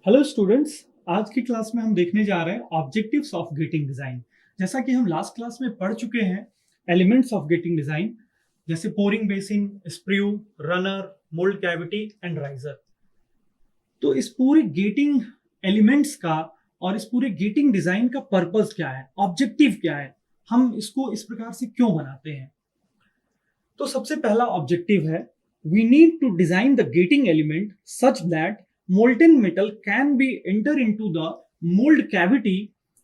Hello students. आज की class में हम देखने जा रहे हैं ऑब्जेक्टिव्स ऑफ गेटिंग डिजाइन। जैसा कि हम लास्ट क्लास में पढ़ चुके हैं एलिमेंट्स ऑफ गेटिंग डिजाइन, जैसे pouring basin, sprue, runner, mould cavity and riser. तो इस पूरे गेटिंग एलिमेंट्स का और इस पूरे गेटिंग डिजाइन का पर्पस क्या है, ऑब्जेक्टिव क्या है, हम इसको इस प्रकार से क्यों बनाते हैं। तो सबसे पहला ऑब्जेक्टिव है, we need to design the gating element such that molten metal can be enter into the mold cavity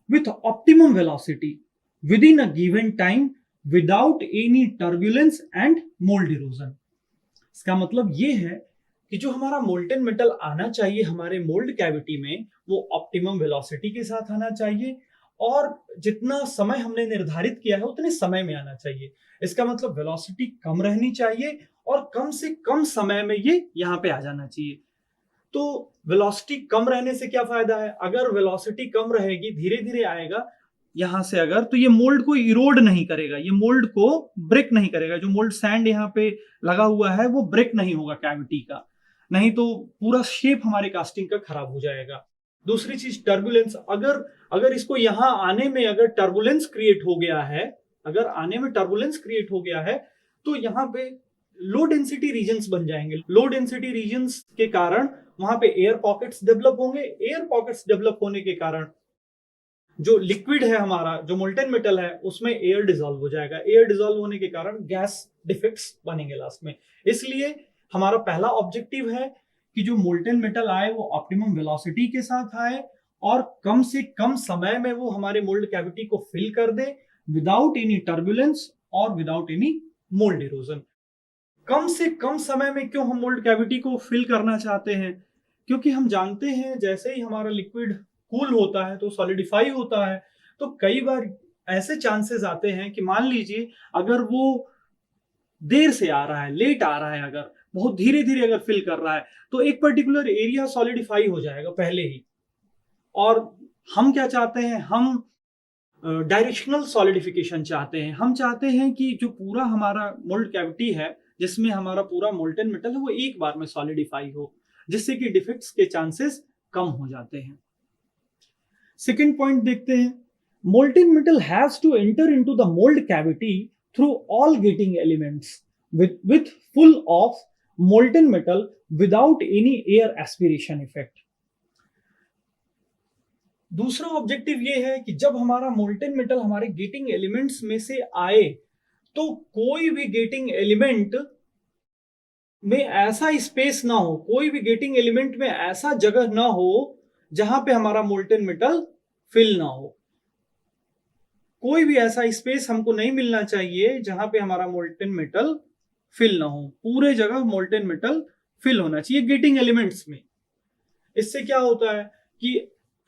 with optimum velocity within a given time without any turbulence and mold erosion। इसका मतलब ये है कि जो हमारा molten metal आना चाहिए हमारे मोल्ड कैविटी में, वो ऑप्टिमम वेलोसिटी के साथ आना चाहिए और जितना समय हमने निर्धारित किया है उतने समय में आना चाहिए। इसका मतलब वेलोसिटी कम रहनी चाहिए और कम से कम समय में ये यहाँ पे आ जाना चाहिए। तो वेलोसिटी कम रहने से क्या फायदा है, अगर वेलोसिटी कम रहेगी, धीरे धीरे आएगा यहां से अगर, तो ये मोल्ड को इरोड नहीं करेगा, ये मोल्ड को ब्रेक नहीं करेगा। जो मोल्ड सैंड यहाँ पे लगा हुआ है वो ब्रेक नहीं होगा कैविटी का, नहीं तो पूरा शेप हमारे कास्टिंग का खराब हो जाएगा। दूसरी चीज टर्बुलेंस, अगर अगर इसको यहां आने में अगर टर्बुलेंस क्रिएट हो गया है, अगर आने में टर्बुलेंस क्रिएट हो गया है तो यहाँ पे लो डेंसिटी रीजन्स बन जाएंगे। लो डेंसिटी रीजन्स के कारण वहां पे एयर पॉकेट्स डेवलप होंगे। एयर पॉकेट्स डेवलप होने के कारण जो लिक्विड है हमारा, जो मोल्टेन मेटल है, उसमें एयर डिजोल्व हो जाएगा। एयर डिजोल्व होने के कारण गैस डिफेक्ट्स बनेंगे लास्ट में। इसलिए हमारा पहला ऑब्जेक्टिव है कि जो मोल्टेन मेटल आए वो ऑप्टिमम वेलोसिटी के साथ आए और कम से कम समय में वो हमारे मोल्ड कैविटी को फिल कर दे विदाउट एनी टर्बुलेंस और विदाउट एनी मोल्ड इरोजन। कम से कम समय में क्यों हम मोल्ड कैविटी को फिल करना चाहते हैं, क्योंकि हम जानते हैं जैसे ही हमारा लिक्विड कूल होता है तो सॉलिडिफाई होता है। तो कई बार ऐसे चांसेस आते हैं कि मान लीजिए अगर वो देर से आ रहा है, लेट आ रहा है, अगर बहुत धीरे धीरे अगर फिल कर रहा है तो एक पर्टिकुलर एरिया सॉलिडिफाई हो जाएगा पहले ही। और हम क्या चाहते हैं, हम डायरेक्शनल सॉलिडिफिकेशन चाहते हैं। हम चाहते हैं कि जो पूरा हमारा मोल्ड कैविटी है जिसमें हमारा पूरा मोल्टन मेटल है वो एक बार में सॉलिडिफाई हो, जिससे कि डिफेक्ट्स के चांसेस कम हो जाते हैं। सेकेंड पॉइंट देखते हैं, molten metal has to enter into the mold cavity through all gating elements with full of molten metal without any air aspiration effect। दूसरा ऑब्जेक्टिव ये है कि जब हमारा मोल्टेन मेटल हमारे गेटिंग एलिमेंट्स में से आए तो कोई भी गेटिंग एलिमेंट में ऐसा स्पेस ना हो, कोई भी गेटिंग एलिमेंट में ऐसा जगह ना हो जहां पे हमारा मोल्टेन मेटल फिल ना हो। कोई भी ऐसा स्पेस हमको नहीं मिलना चाहिए जहां पे हमारा मोल्टेन मेटल फिल ना हो। पूरे जगह मोल्टेन मेटल फिल होना चाहिए गेटिंग एलिमेंट्स में। इससे क्या होता है कि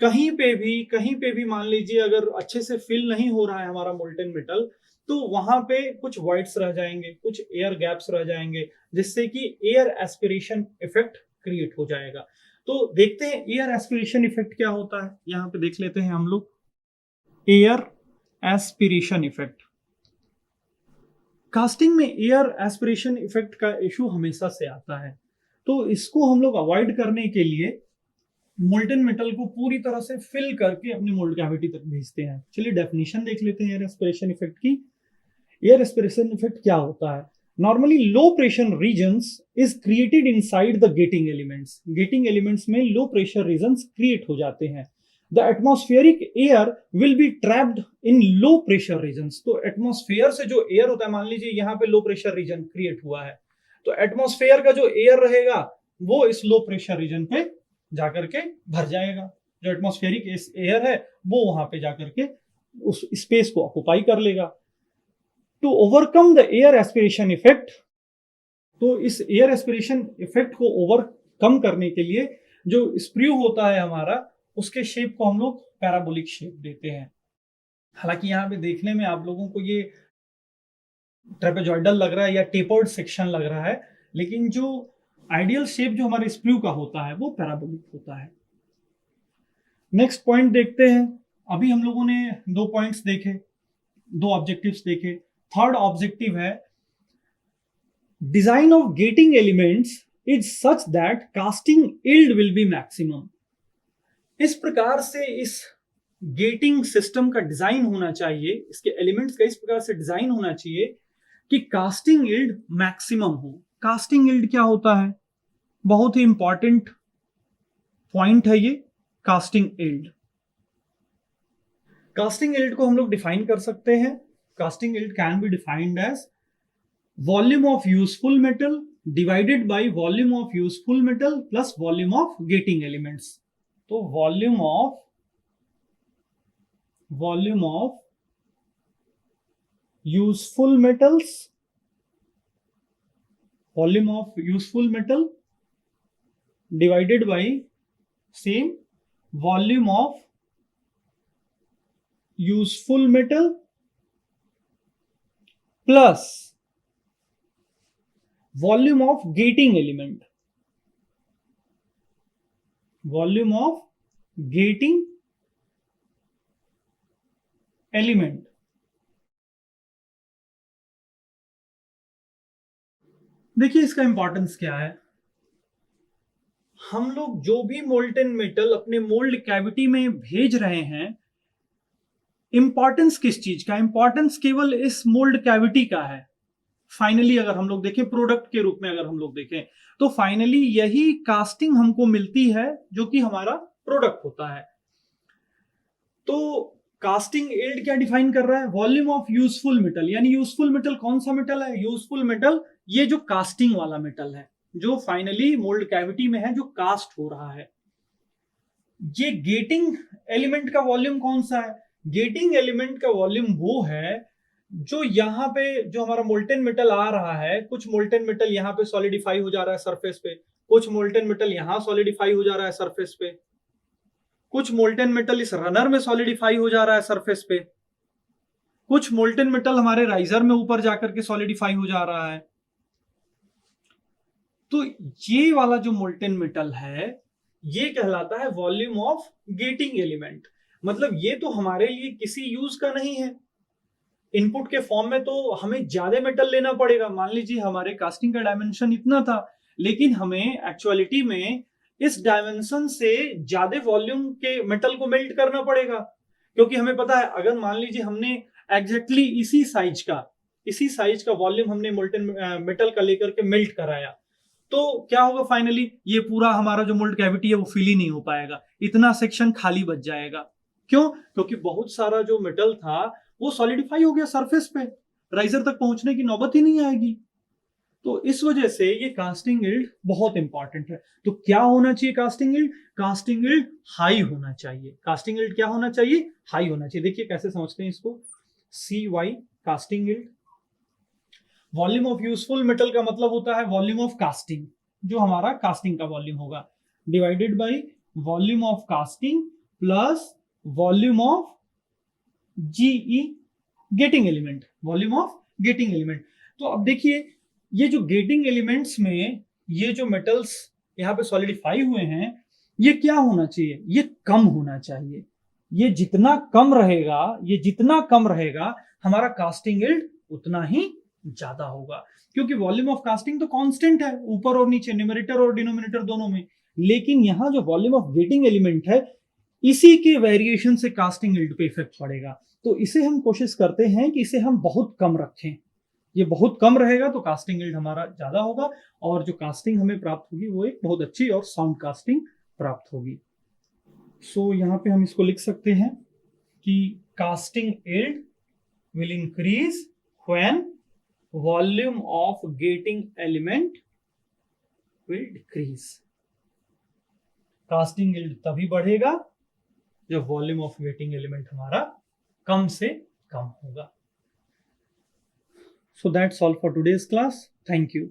कहीं पे भी मान लीजिए अगर अच्छे से फिल नहीं हो रहा है हमारा मोल्टेन मेटल, तो वहां पे कुछ वॉइड्स रह जाएंगे, कुछ एयर गैप्स रह जाएंगे, जिससे कि एयर एस्पिरेशन इफेक्ट क्रिएट हो जाएगा। तो देखते हैं एयर एस्पिरेशन इफेक्ट क्या होता है, यहां पे देख लेते हैं हम लोग। एयर एस्पिरेशन इफेक्ट, कास्टिंग में एयर एस्पिरेशन इफेक्ट का इशू हमेशा से आता है, तो इसको हम लोग अवॉइड करने के लिए मोल्टेन मेटल को पूरी तरह से फिल करके अपनी मोल्ड कैविटी तक भेजते हैं। चलिए डेफिनेशन देख लेते हैं एयर एस्पिरेशन इफेक्ट की। एयर एस्पिरेशन इफेक्ट क्या होता है, normally low pressure regions is created inside the gating elements. Gating elements में लो प्रेशर रीजन्स क्रिएट हो जाते हैं। The atmospheric air will be trapped in low pressure regions. तो atmosphere से जो एयर होता है, मान लीजिए यहाँ पे लो प्रेशर रीजन क्रिएट हुआ है, तो एटमॉस्फेयर का जो एयर रहेगा वो इस लो प्रेशर रीजन पे जाकर के भर जाएगा। जो एटमॉस्फेरिक एयर है वो वहां पे जाकर के उस स्पेस को ऑक्युपाई कर लेगा। To overcome the air aspiration effect, तो इस एयर एस्पिरेशन इफेक्ट को ओवरकम करने के लिए जो स्प्रू होता है हमारा, उसके शेप को हम लोग पैराबोलिक शेप देते हैं। हालांकि यहाँ पे देखने में आप लोगों को ये ट्रेपेजॉइडल लग रहा है या टेपर्ड सेक्शन लग रहा है, लेकिन जो आइडियल शेप जो हमारे स्प्रू का होता है वो पैराबोलिक होता है। नेक्स्ट पॉइंट देखते हैं। अभी हम लोगों ने दो पॉइंट्स देखे, दो ऑब्जेक्टिव्स देखे। थर्ड ऑब्जेक्टिव है, design of gating elements is such that casting yield will be maximum। इस प्रकार से इस गेटिंग सिस्टम का डिजाइन होना चाहिए, इसके एलिमेंट्स का इस प्रकार से डिजाइन होना चाहिए कि कास्टिंग यील्ड मैक्सिमम हो। कास्टिंग यील्ड क्या होता है? बहुत ही इंपॉर्टेंट पॉइंट है ये कास्टिंग यील्ड। कास्टिंग यील्ड को हम लोग डिफाइन कर सकते हैं। Casting yield can be defined as volume of useful metal divided by volume of useful metal plus volume of gating elements. तो volume of useful metals, volume of useful metal divided by same volume of useful metal plus volume of gating element, volume of gating element। देखिए इसका importance क्या है। हम लोग जो भी molten metal अपने मोल्ड कैविटी में भेज रहे हैं, इंपॉर्टेंस किस चीज का? इंपॉर्टेंस केवल इस मोल्ड कैविटी का है। फाइनली अगर हम लोग देखें प्रोडक्ट के रूप में, अगर हम लोग देखें तो फाइनली यही कास्टिंग हमको मिलती है जो कि हमारा प्रोडक्ट होता है। तो कास्टिंग यील्ड क्या डिफाइन कर रहा है? वॉल्यूम ऑफ यूजफुल मेटल, यानी यूजफुल मेटल कौन सा मेटल है? यूजफुल मेटल ये जो कास्टिंग वाला मेटल है, जो फाइनली मोल्ड कैविटी में है, जो कास्ट हो रहा है। ये गेटिंग एलिमेंट का वॉल्यूम कौन सा है? गेटिंग एलिमेंट का वॉल्यूम वो है जो यहां पे जो हमारा मोल्टेन मेटल आ रहा है, कुछ मोल्टेन मेटल यहां पे सॉलिडिफाई हो जा रहा है सरफेस पे, कुछ मोल्टेन मेटल यहां सॉलिडिफाई हो जा रहा है सरफेस पे, कुछ मोल्टेन मेटल इस रनर में सॉलिडिफाई हो जा रहा है सरफेस पे, कुछ मोल्टेन मेटल हमारे राइजर में ऊपर जाकर के सॉलिडिफाई हो जा रहा है। तो ये वाला जो मोल्टेन मेटल है ये कहलाता है वॉल्यूम ऑफ गेटिंग एलिमेंट। मतलब ये तो हमारे लिए किसी यूज का नहीं है। इनपुट के फॉर्म में तो हमें ज्यादा मेटल लेना पड़ेगा। मान लीजिए हमारे कास्टिंग का डायमेंशन इतना था, लेकिन हमें एक्चुअलिटी में इस डायमेंशन से ज्यादा वॉल्यूम के मेटल को मेल्ट करना पड़ेगा, क्योंकि हमें पता है अगर मान लीजिए हमने एग्जैक्टली इसी साइज का वॉल्यूम हमने मोल्टेन मेटल का लेकर के मेल्ट कराया, तो क्या होगा? फाइनली ये पूरा हमारा जो मोल्ड कैविटी है वो फिल ही नहीं हो पाएगा, इतना सेक्शन खाली बच जाएगा। क्यों? क्योंकि बहुत सारा जो मेटल था वो सॉलिडिफाई हो गया सरफेस पे, राइजर तक पहुंचने की नौबत ही नहीं आएगी। तो इस वजह से ये कास्टिंग यील्ड बहुत इंपॉर्टेंट है। तो क्या होना चाहिए casting yield? Casting yield high होना चाहिए। कास्टिंग यील्ड क्या होना चाहिए? हाई होना चाहिए। देखिए कैसे समझते हैं इसको। CY casting yield, volume of useful metal का मतलब होता है वॉल्यूम ऑफ कास्टिंग, जो हमारा कास्टिंग का वॉल्यूम होगा, divided by volume of casting plus volume of GE getting element, volume of getting element. तो अब देखिए ये जो गेटिंग एलिमेंट्स में ये जो मेटल्स यहाँ पे सॉलिडिफाई हुए हैं, ये क्या होना चाहिए? ये कम होना चाहिए। ये जितना कम रहेगा हमारा कास्टिंग यील्ड उतना ही ज्यादा होगा, क्योंकि वॉल्यूम ऑफ कास्टिंग तो कांस्टेंट है ऊपर और नीचे, न्यूमरेटर और डिनोमिनेटर दोनों में। लेकिन यहाँ जो वॉल्यूम ऑफ गेटिंग एलिमेंट है, इसी के वेरिएशन से कास्टिंग यील्ड पे इफेक्ट पड़ेगा। तो इसे हम कोशिश करते हैं कि इसे हम बहुत कम रखें। ये बहुत कम रहेगा तो कास्टिंग यील्ड हमारा ज्यादा होगा, और जो कास्टिंग हमें प्राप्त होगी वो एक बहुत अच्छी और साउंड कास्टिंग प्राप्त होगी। सो यहाँ पे हम इसको लिख सकते हैं कि casting yield will increase when volume of getting element will decrease. Casting yield तभी बढ़ेगा जब वॉल्यूम ऑफ गेटिंग एलिमेंट हमारा कम से कम होगा। So that's all for today's class. Thank you.